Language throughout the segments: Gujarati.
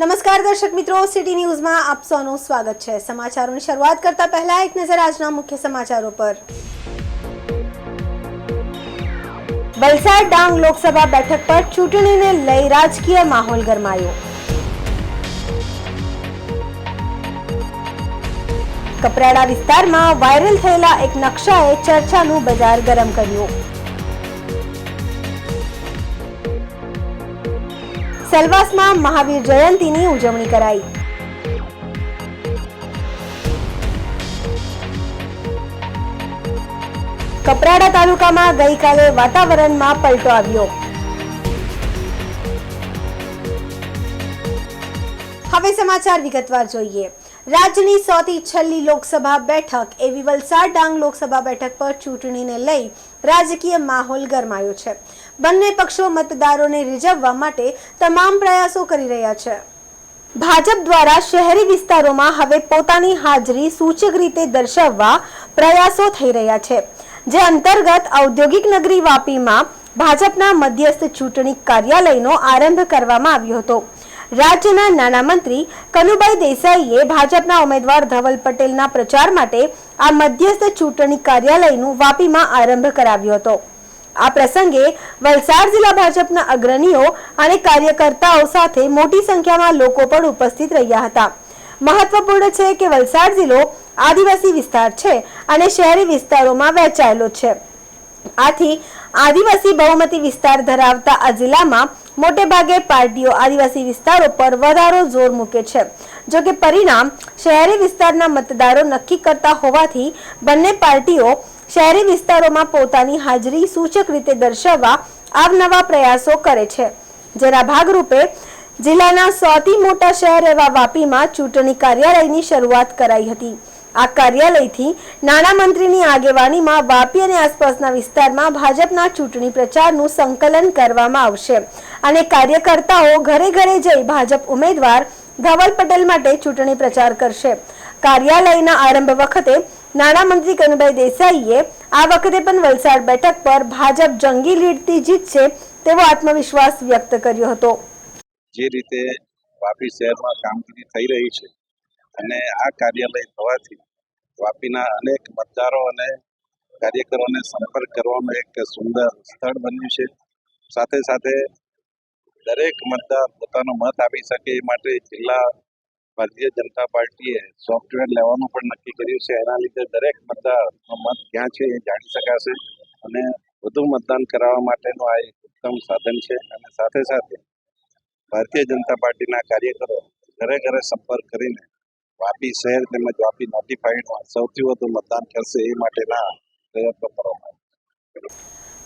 નમસ્કાર દર્શક મિત્રો, સિટી ન્યૂઝમાં આપ સૌનું સ્વાગત છે। સમાચારોની શરૂઆત કરતા પહેલા એક નજર આજના મુખ્ય સમાચારો પર। વલસાડ ડાંગ લોકસભા બેઠક પર ચૂંટણીને લઈ રાજકીય માહોલ ગરમાયો। કપરાડા વિસ્તારમાં વાયરલ થયેલા એક નકશાએ ચર્ચાનું બજાર ગરમ કર્યું। સેલવાસમાં મહાવીર જયંતીની ઉજવણી કરાઈ। કપરાડા તાલુકામાં ગઈકાલે વાતાવરણમાં પલટો આવ્યો। હવે સમાચાર વિગતવાર જોઈએ। રાજ્યની સૌથી છેલ્લી લોકસભા બેઠક એવી વલસાડ ડાંગ લોકસભા બેઠક પર ચૂંટણીને લઈ રાજકીય માહોલ ગરમાયો છે। બંને પક્ષો મતદારોને રીઝવવા માટે તમામ પ્રયાસો કરી રહ્યા છે। ભાજપ દ્વારા શહેરી વિસ્તારોમાં હવે પોતાની હાજરી સૂચક રીતે દર્શાવવા પ્રયાસો થઈ રહ્યા છે, જે અંતર્ગત ઔદ્યોગિક નગરી વાપીમાં ભાજપના મધ્યસ્થ ચૂંટણી કાર્યાલયનો આરંભ કરવામાં આવ્યો હતો। રાજ્યના નાણામંત્રી કનુભાઈ દેસાઈએ ભાજપના ઉમેદવાર ધવલ પટેલના પ્રચાર માટે આ મધ્યસ્થ ચૂંટણી કાર્યાલયનું વાપીમાં આરંભ કરાવ્યો હતો। આ પ્રસંગે વલસાડ જિલ્લા ભાજપના અગ્રણીઓ અને કાર્યકર્તાઓ સાથે મોટી સંખ્યામાં લોકો પણ ઉપસ્થિત રહ્યા હતા। મહત્વપૂર્ણ છે કે વલસાડ જિલ્લો આદિવાસી વિસ્તાર છે અને શહેરી વિસ્તારોમાં વહેંચાયેલો છે। આથી આદિવાસી બહુમતી વિસ્તાર ધરાવતા આ જિલ્લામાં મોટે ભાગે પાર્ટીઓ આદિવાસી વિસ્તારો પર વધારે જોર મૂકે છે। જો કે પરિણામ શહેરી વિસ્તારના મતદારો નક્કી કરતા હોવાથી બંને પાર્ટીઓ શહેરી વિસ્તારોમાં પોતાની હાજરી સૂચક રીતે દર્શાવવા અવનવા પ્રયાસો કરે છે, જેના ભાગરૂપે જિલ્લાના સૌથી મોટા શહેર એવા વાપીમાં ચૂંટણી કાર્યાલયની શરૂઆત કરાઈ હતી। આ કાર્યાલયથી નાણામંત્રીની આગેવાનીમાં વાપી અને આસપાસના વિસ્તારમાં ભાજપના ચૂંટણી પ્રચારનું સંકલન કરવામાં આવશે અને કાર્યકર્તાઓ ઘરે ઘરે જઈ ભાજપ ઉમેદવાર ધવલ પટેલ માટે ચૂંટણી પ્રચાર કરશે। કાર્યાલયના આરંભ વખતે નાણામંત્રી કનુભાઈ દેસાઈએ આ વખતે પણ વલસાડ બેઠક પર ભાજપ જંગી લીડથી જીતશે તેવો આત્મવિશ્વાસ વ્યક્ત કર્યો હતો। જે રીતે વાપી શહેરમાં કામગીરી થઈ રહી છે અને આ કાર્યાલય થવાથી વાપીના અનેક મતદારો અને કાર્યકરોને સંપર્ક કરવાનું એક સુંદર સ્થળ બન્યું છે। સાથે સાથે દરેક મતદાર પોતાનો મત આપી શકે એ માટે જિલ્લા ભારતીય જનતા પાર્ટીએ સોફ્ટવેર લેવાનું પણ નક્કી કર્યું છે। એના લીધે દરેક મતદારનો મત ક્યાં છે એ જાણી શકાશે અને વધુ મતદાન કરાવવા માટેનું આ એક ઉત્તમ સાધન છે। અને સાથે સાથે ભારતીય જનતા પાર્ટીના કાર્યકરો ઘરે ઘરે સંપર્ક કરીને વાપી શહેર તેમજ વાપી નોટિફાઈડમાં સૌથી વધુ મતદાન કરશે એ માટેના પ્રયત્નો કરવામાં આવ્યા।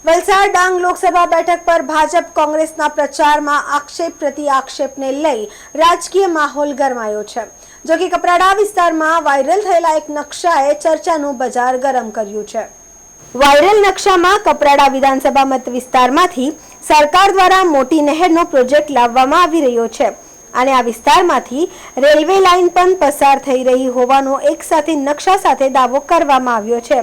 વલસાડ ડાંગ લોકસભા બેઠક પર ભાજપ કોંગ્રેસના પ્રચારમાં આક્ષેપ પ્રતિ આક્ષેપને લઈ રાજકીય માહોલ ગરમાયો છે। જો કે કપરાડા વિસ્તારમાં વાયરલ થયેલા એક નકશાએ ચર્ચાનું બજાર ગરમ કર્યું છે। વાયરલ નકશામાં કપરાડા વિધાનસભા મત વિસ્તારમાંથી સરકાર દ્વારા મોટી નહેરનો પ્રોજેક્ટ લાવવામાં આવી રહ્યો છે અને આ વિસ્તારમાંથી રેલવે લાઇન પણ પસાર થઈ રહી હોવાનો એક સાથે નકશા સાથે દાવો કરવામાં આવ્યો છે।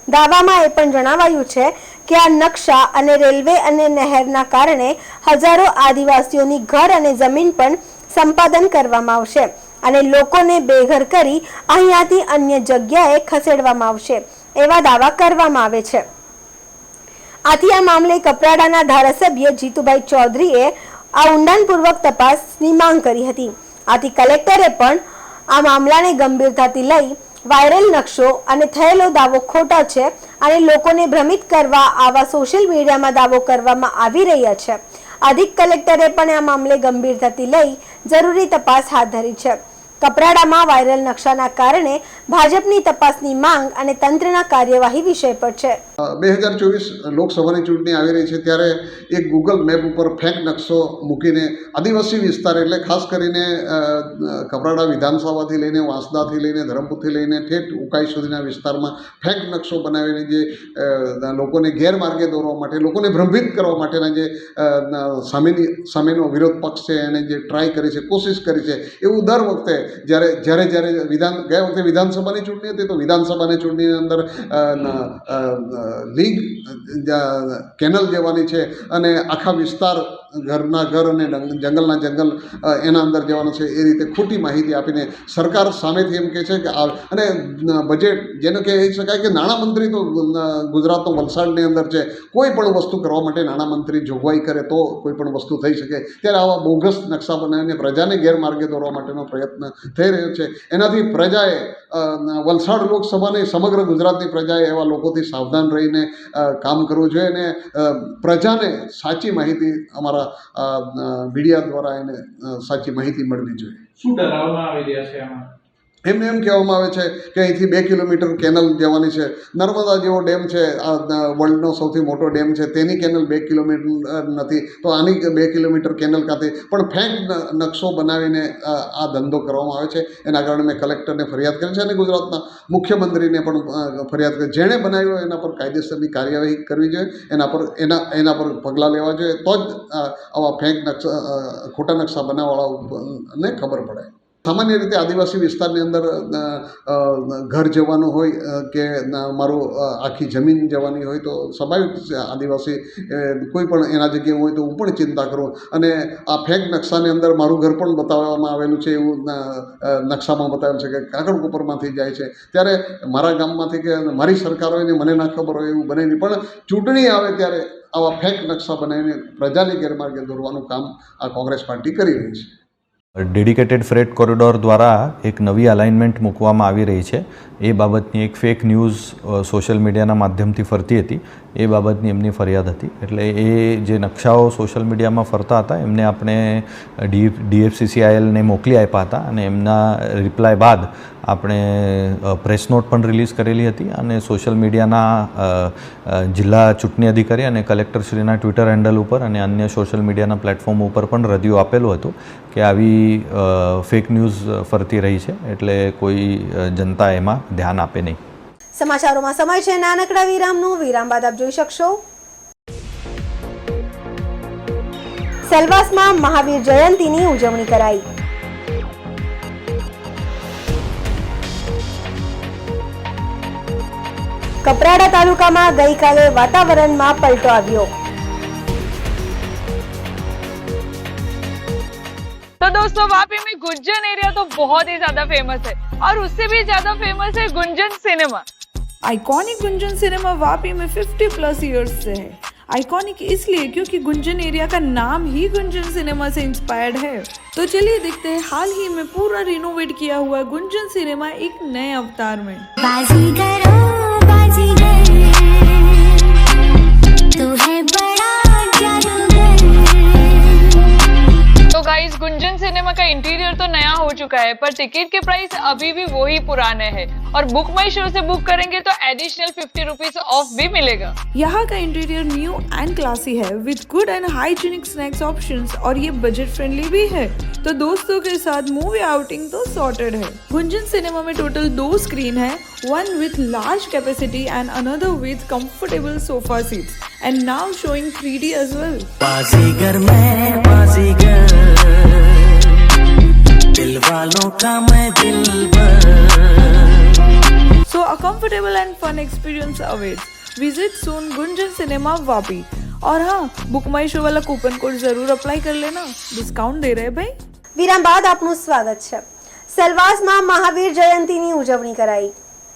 દાવામાં એ પણ જણાવાયું છે કે આ નકશા અને રેલવે અને નહેરના કારણે હજારો આદિવાસીઓની ઘર અને જમીન પણ સંપાદન કરવામાં આવશે અને લોકોને બેઘર કરી અહીંયાથી અન્ય જગ્યાએ ખસેડવામાં આવશે એવા દાવા કરવામાં આવે છે। આથી આ મામલે કપરાડાના ધારાસભ્ય જીતુભાઈ ચૌધરીએ આ ઊંડાણપૂર્વક તપાસની માંગ કરી હતી। આથી કલેક્ટરે પણ આ મામલાને ગંભીરતાથી લઈ વાયરલ નકશો અને થયેલો દાવો ખોટા છે અને લોકોને ભ્રમિત કરવા આવા સોશિયલ મીડિયામાં દાવો કરવામાં આવી રહ્યા છે। અધિક કલેક્ટરે પણ આ મામલે ગંભીરતાથી લઈ જરૂરી તપાસ હાથ ધરી છે। કપરાડામાં વાયરલ નકશાના કારણે ભાજપની તપાસની માંગ અને તંત્રના કાર્યવાહી વિષય પર છે। 2024 લોકસભાની ચૂંટણી આવી રહી છે ત્યારે એક ગૂગલ મેપ ઉપર ફેક નકશો મૂકીને આદિવાસી વિસ્તાર એટલે ખાસ કરીને કપરાડા વિધાનસભાથી લઈને વાંસદાથી લઈને ધરમપુરથી લઈને ઠેઠ ઉકાઈ સુધીના વિસ્તારમાં ફેક નકશો બનાવીને જે લોકોને ગેરમાર્ગે દોરવા માટે, લોકોને ભ્રમિત કરવા માટેના જે સામેનો વિરોધ પક્ષ છે એને જે ટ્રાય કરી છે, કોશિશ કરી છે, એવું દર વખતે જ્યારે ગયા વખતે વિધાનસભાની ચૂંટણી હતી તો વિધાનસભાની ચૂંટણીની અંદર લીગ કેનલ જવાની છે અને આખા વિસ્તાર ઘરના ઘર અને જંગલના જંગલ એના અંદર જવાનું છે. એ રીતે ખોટી માહિતી આપીને સરકાર સામેથી એમ કહે છે કે અને બજેટ જેને કહી શકાય કે નાણામંત્રી તો ગુજરાતનો વલસાડની અંદર છે. કોઈ પણ વસ્તુ કરવા માટે નાણામંત્રી જોગવાઈ કરે તો કોઈ પણ વસ્તુ થઈ શકે. ત્યારે આવા બોગસ નકશા બનાવીને પ્રજાને ગેરમાર્ગે દોરવા માટેનો પ્રયત્ન થઈ રહ્યો છે. એનાથી પ્રજાએ વલસાડ લોકસભાની સમગ્ર ગુજરાતની પ્રજાએ એવા લોકોથી સાવધાન રહીને કામ કરવું જોઈએ અને પ્રજાને સાચી માહિતી અમારા મીડિયા દ્વારા એને સાચી માહિતી મળવી જોઈએ. શું ડરાવવામાં આવી રહ્યા છે આમાં? એમને એમ કહેવામાં આવે છે કે અહીંથી 2 કિલોમીટર કેનલ જવાની છે. નર્મદા જેવો ડેમ છે, વર્લ્ડનો સૌથી મોટો ડેમ છે, તેની કેનલ 2 કિલોમીટર નથી તો આની 2 કિલોમીટર કેનલ કાંથી પણ ફેક નકશો બનાવીને આ ધંધો કરવામાં આવે છે. એના કારણે મેં કલેક્ટરને ફરિયાદ કરી છે અને ગુજરાતના મુખ્યમંત્રીને પણ ફરિયાદ કરી. જેણે બનાવ્યો એના પર કાયદેસરની કાર્યવાહી કરવી જોઈએ, એના પર પગલાં લેવા જોઈએ. તો જ આવા ફેક નકશા ખોટા નકશા બનાવવાળાને ખબર પડે. સામાન્ય રીતે આદિવાસી વિસ્તારની અંદર ઘર જવાનું હોય કે મારું આખી જમીન જવાની હોય તો સ્વાભાવિક છે. આદિવાસી કોઈ પણ એના જગ્યાએ હોય તો હું પણ ચિંતા કરું અને આ ફેક નકશાની અંદર મારું ઘર પણ બતાવવામાં આવેલું છે. એવું નકશામાં બતાવેલું છે કે કાગળ કોપરમાંથી જાય છે. ત્યારે મારા ગામમાંથી કે મારી સરકાર હોય ને મને ના ખબર હોય એવું બને નહીં. પણ ચૂંટણી આવે ત્યારે આવા ફેક નકશા બનાવીને પ્રજાને ગેરમાર્ગે દોરવાનું કામ આ કોંગ્રેસ પાર્ટી કરી રહી છે. ડેડિકેટેડ ફ્રેટ કોરિડોર દ્વારા એક નવી અલાઇનમેન્ટ મૂકવામાં આવી રહી છે. એ બાબતની એક ફેક ન્યૂઝ સોશિયલ મીડિયાના માધ્યમથી ફરતી હતી. એ બાબતની એમની ફરિયાદ હતી. એટલે એ જે નકશાઓ સોશિયલ મીડિયામાં ફરતા હતા એમને આપણે DFCCILને મોકલી આપ્યા હતા અને એમના રિપ્લાય બાદ આપણે પ્રેસ નોટ પણ રિલીઝ કરેલી હતી અને સોશિયલ મીડિયાના જિલ્લા ચૂંટણી અધિકારી અને કલેક્ટરશ્રીના ટ્વિટર હેન્ડલ ઉપર અને અન્ય સોશિયલ મીડિયાના પ્લેટફોર્મ ઉપર પણ રજૂ આપેલું હતું કે આવી ફેક ન્યૂઝ ફરતી રહી છે. એટલે કોઈ જનતા એમાં ધ્યાન આપે નહીં. સમાચારોમાં સમય છે નાનકડા વિરામનો. વિરામ બાદ આપ જોઈ શકશો સેલવાસમાં મહાવીર જયંતીની ઉજવણી કરાઈ. કપરાડા તાલુકામાં ગઈકાલે વાતાવરણમાં પલટો આવ્યો. तो दोस्तों वापी में गुंजन एरिया तो बहुत ही ज्यादा फेमस है और उससे भी ज्यादा फेमस है Gunjan cinema. Iconic Gunjan cinema Vapi में 50 प्लस ईयर्स से है. आइकॉनिक इसलिए क्योंकि गुंजन एरिया का नाम ही गुंजन सिनेमा से इंस्पायर्ड है. तो चलिए देखते हैं हाल ही में पूरा रिनोवेट किया हुआ गुंजन सिनेमा एक नए अवतार में. बाजीगर तू है बड़ा जादूगर. तो गाइस गुंजन सिनेमा का इंटीरियर तो नया हो चुका है पर टिकट के प्राइस अभी भी वही पुराने हैं और बुक माई शो से बुक करेंगे तो एडिशनल 50 रुपीज ऑफ भी मिलेगा. यहाँ का इंटीरियर न्यू एंड क्लासी है with good and hygienic snacks options और ये बजट फ्रेंडली भी है. तो दोस्तों के साथ मूवी आउटिंग तो सॉर्टेड है. गुंजन सिनेमा में टोटल 2 स्क्रीन है, one with large capacity and another with comfortable sofa seats and now showing 3D as well. बाजीगर मैं बाजीगर दिल वालों का मैं दिलबर. So a comfortable and fun experience awaits. Visit soon Gunjan cinema Vapi. और हाँ, बुक माई शो वाला कूपन कोड जरूर अप्लाई कर लेना, डिस्काउंट दे रहे भाई. વિરામ બાદ આપનું સ્વાગત છે. સેલવાસમાં મહાવીર જયંતીની ઉજવણી કરાઈ.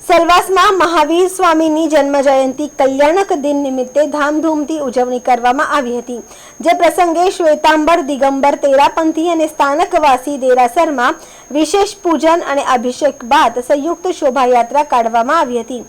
સેલવાસમાં મહાવીર સ્વામીની જન્મ જયંતિ કલ્યાણક દિન નિમિત્તે ધામધૂમથી ઉજવણી કરવામાં આવી હતી. જે પ્રસંગે શ્વેતાંબર દિગંબર તેરાપંથી અને સ્થાનકવાસી દેરાસરમાં વિશેષ પૂજન અને અભિષેક બાદ સંયુક્ત શોભાયાત્રા કાઢવામાં આવી હતી.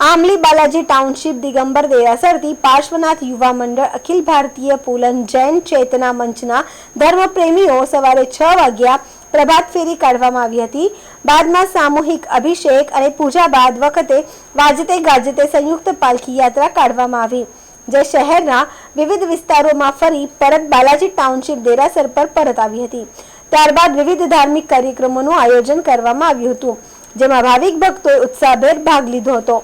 આમલી બાલાજી ટાઉનશીપ દિગંબર દેરાસરથી પાર્શ્વનાથ યુવા મંડળ અખિલ ભારતીય પૂલન જૈન ચેતના મંચના ધર્મપ્રેમીઓ સવારે 6 વાગ્યા પ્રભાત ફેરી કાઢવામાં આવી હતી. બાદમાં સામૂહિક અભિષેક અને પૂજા બાદ વખતે વાજતે ગાજતે સંયુક્ત પાલખી યાત્રા કાઢવામાં આવી જે શહેરના વિવિધ વિસ્તારોમાં ફરી પરત બાલાજી ટાઉનશીપ દેરાસર પર પરત આવી હતી. ત્યારબાદ વિવિધ ધાર્મિક કાર્યક્રમોનું આયોજન કરવામાં આવ્યું હતું જેમાં ભાવિક ભક્તોએ ઉત્સાહભેર ભાગ લીધો હતો.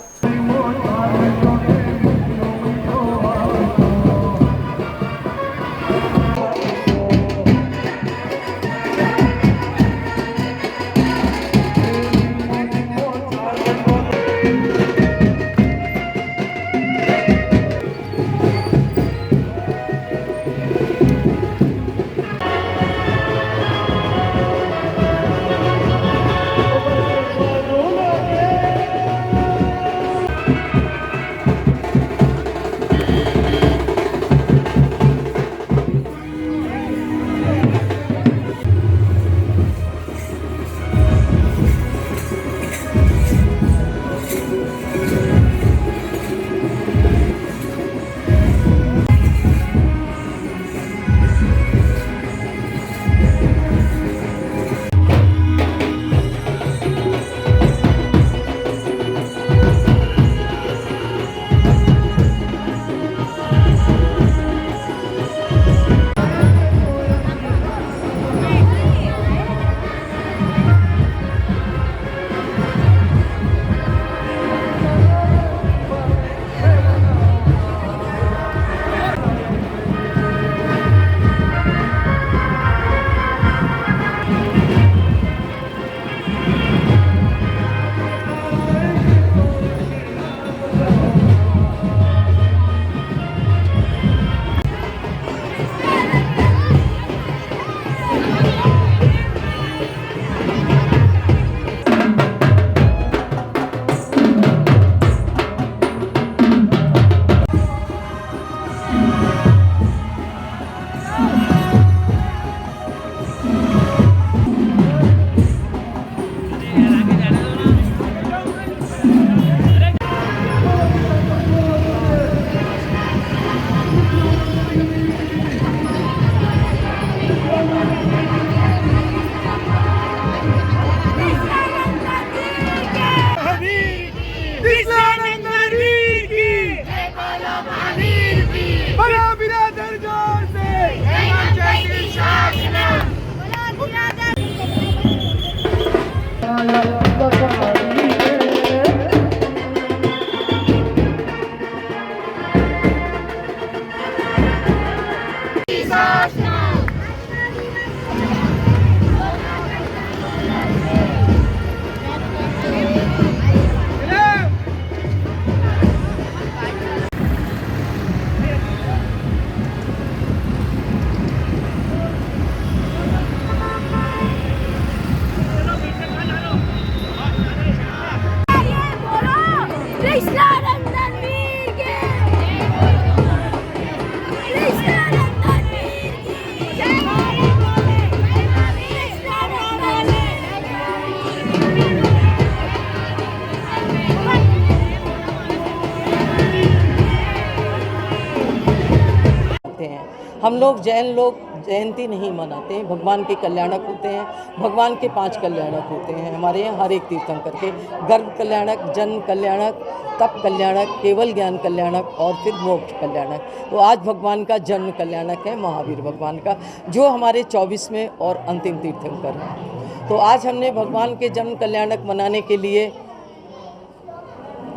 हम लोग जैन लोग जयंती नहीं मनाते हैं, भगवान के कल्याणक होते हैं। भगवान के 5 कल्याणक होते हैं हमारे यहाँ हर एक तीर्थंकर के, गर्भ कल्याणक, जन्म कल्याणक, तप कल्याणक, केवल ज्ञान कल्याणक और फिर मोक्ष कल्याणक। तो आज भगवान का जन्म कल्याणक है, महावीर भगवान का, जो हमारे 24वें और अंतिम तीर्थंकर हैं। तो आज हमने भगवान के जन्म कल्याणक मनाने के लिए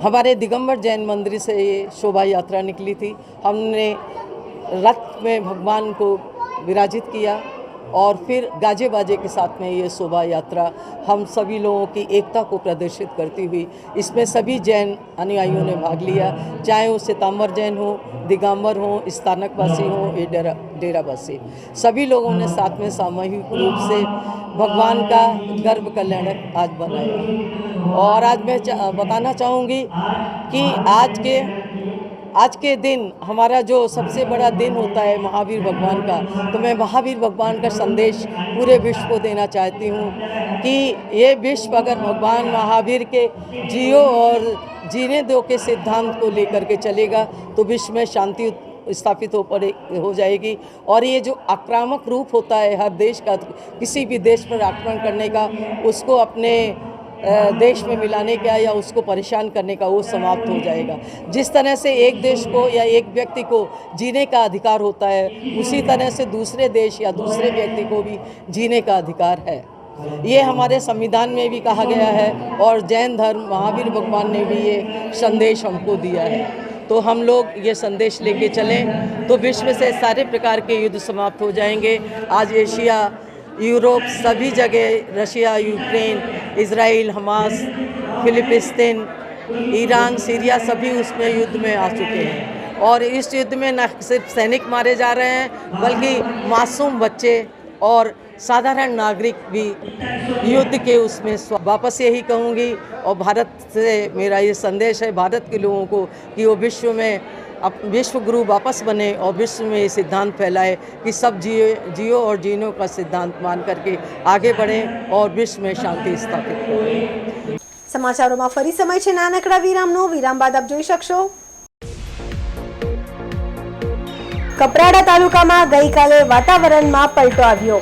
हमारे दिगंबर जैन मंदिर से ये शोभा यात्रा निकली थी। हमने रथ में भगवान को विराजित किया और फिर गाजे बाजे के साथ में ये शोभा यात्रा हम सभी लोगों की एकता को प्रदर्शित करती हुई, इसमें सभी जैन अनुयायियों ने भाग लिया, चाहे वो सितंबर जैन हो, दिगंबर हो, स्थानकवासी हो या डेरावासी, सभी लोगों ने साथ में सामूहिक रूप से भगवान का गर्भ कल्याणक आज बनाया। और आज मैं बताना चाहूँगी कि आज के दिन हमारा जो सबसे बड़ा दिन होता है महावीर भगवान का, तो मैं महावीर भगवान का संदेश पूरे विश्व को देना चाहती हूँ कि ये विश्व अगर भगवान महावीर के जियो और जीने दो के सिद्धांत को लेकर के चलेगा तो विश्व में शांति स्थापित हो जाएगी। और ये जो आक्रामक रूप होता है हर देश का, किसी भी देश पर आक्रमण करने का, उसको अपने देश में मिलाने का या उसको परेशान करने का, वो समाप्त हो जाएगा। जिस तरह से एक देश को या एक व्यक्ति को जीने का अधिकार होता है, उसी तरह से दूसरे देश या दूसरे व्यक्ति को भी जीने का अधिकार है। ये हमारे संविधान में भी कहा गया है और जैन धर्म महावीर भगवान ने भी ये संदेश हमको दिया है। तो हम लोग ये संदेश लेके चलें तो विश्व से सारे प्रकार के युद्ध समाप्त हो जाएंगे। आज एशिया, यूरोप, सभी जगह, रशिया, यूक्रेन, इजराइल, हमास, फिलिस्तीन, ईरान, सीरिया, सभी उसमें युद्ध में आ चुके हैं। और इस युद्ध में न सिर्फ सैनिक मारे जा रहे हैं बल्कि मासूम बच्चे और साधारण नागरिक भी युद्ध के उसमें वापस यही कहूँगी। और भारत से मेरा ये संदेश है भारत के लोगों को कि वो विश्व में विश्व गुरु वापस बने और विश्व में ये सिद्धांत फैलाए कि सब जियो और जीनो का सिद्धांत मान करके आगे बढ़ें और विश्व में शांति स्थापित करें। સમાચારોમાં ફરી સમય છે નાનકડા વિરામનો। વિરામ બાદ આપ જોઈ શકશો કપરાડા તાલુકામાં ગઈકાલે વાતાવરણમાં પલટો આવ્યો।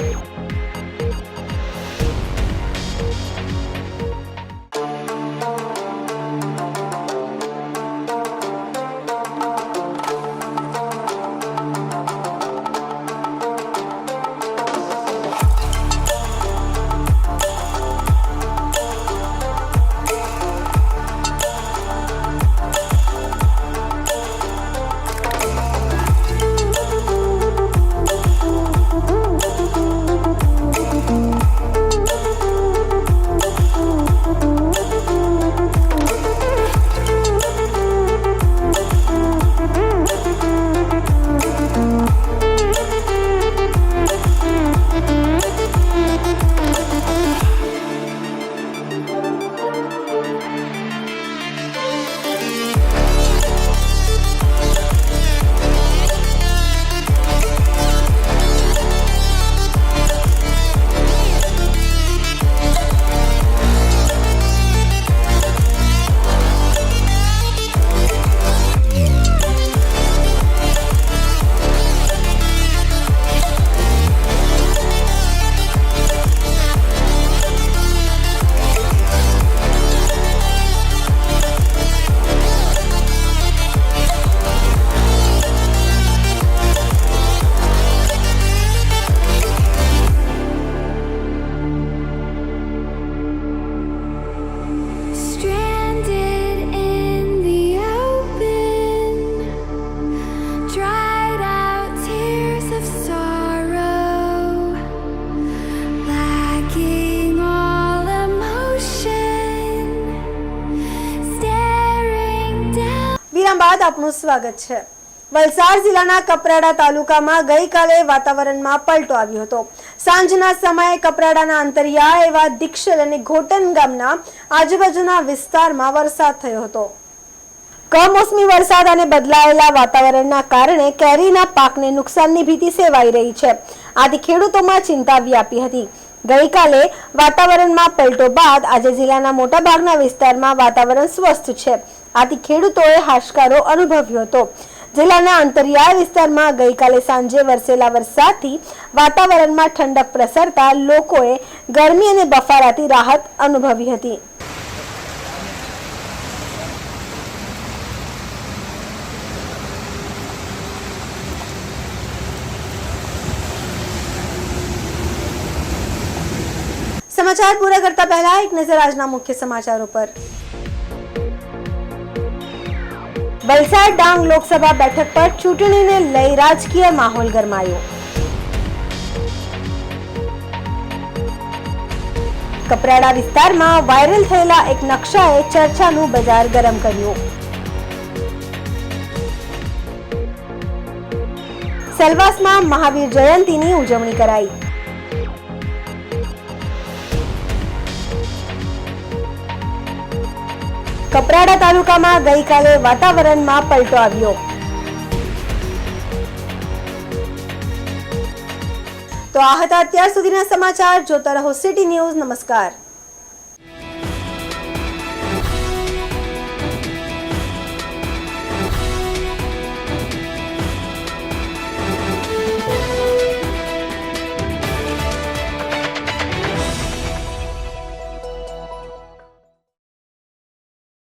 બાદ આપનું સ્વાગત છે। વલસાડ જિલ્લાના કપરાડા તાલુકામાં ગઈકાલે વાતાવરણમાં પલટો આવ્યો હતો। સાંજના સમયે કપરાડાના અંતરિયાળ એવા દીક્ષલ અને ઘોટન ગામના આજુબાજુના વિસ્તારમાં વરસાદ થયો હતો। કમોસમી વરસાદ અને બદલાયેલા વાતાવરણના કારણે કેરીના પાકને નુકસાનની ભીતિ સેવાઈ રહી છે। આથી ખેડૂતોમાં ચિંતા વ્યાપી હતી। ગઈકાલે વાતાવરણમાં પલટો બાદ આજે જિલ્લાના મોટાભાગના વિસ્તારમાં વાતાવરણ સ્વસ્થ છે। આથી ખેડૂતોએ હાશકારો અનુભવ્યો હતો। જિલ્લાના અંતરિયાળ વિસ્તારમાં ગઈકાલે સાંજે વરસેલા વરસાદથી વાતાવરણમાં ઠંડક પ્રસરતા લોકોએ ગરમી અને બફારાથી રાહત અનુભવી હતી. समाचार पूरा करता पहला एक नजर આજના મુખ્ય સમાચારો પર. વલસાડ ડાંગ લોકસભા બેઠક પર ચૂંટણીને લઈ રાજકીય માહોલ ગરમાયો. કપરાડા વિસ્તારમાં વાયરલ થયેલા એક નકશાએ ચર્ચાનું બજાર ગરમ કર્યું. સેલવાસમાં મહાવીર જયંતીની ઉજવણી કરાઈ. કપરાડા તાલુકામાં ગઈકાલે વાતાવરણમાં પલટો આવ્યો. તો આ હતા અત્યાર સુધીના સમાચાર. જોતા રહો સિટી ન્યૂઝ. નમસ્કાર.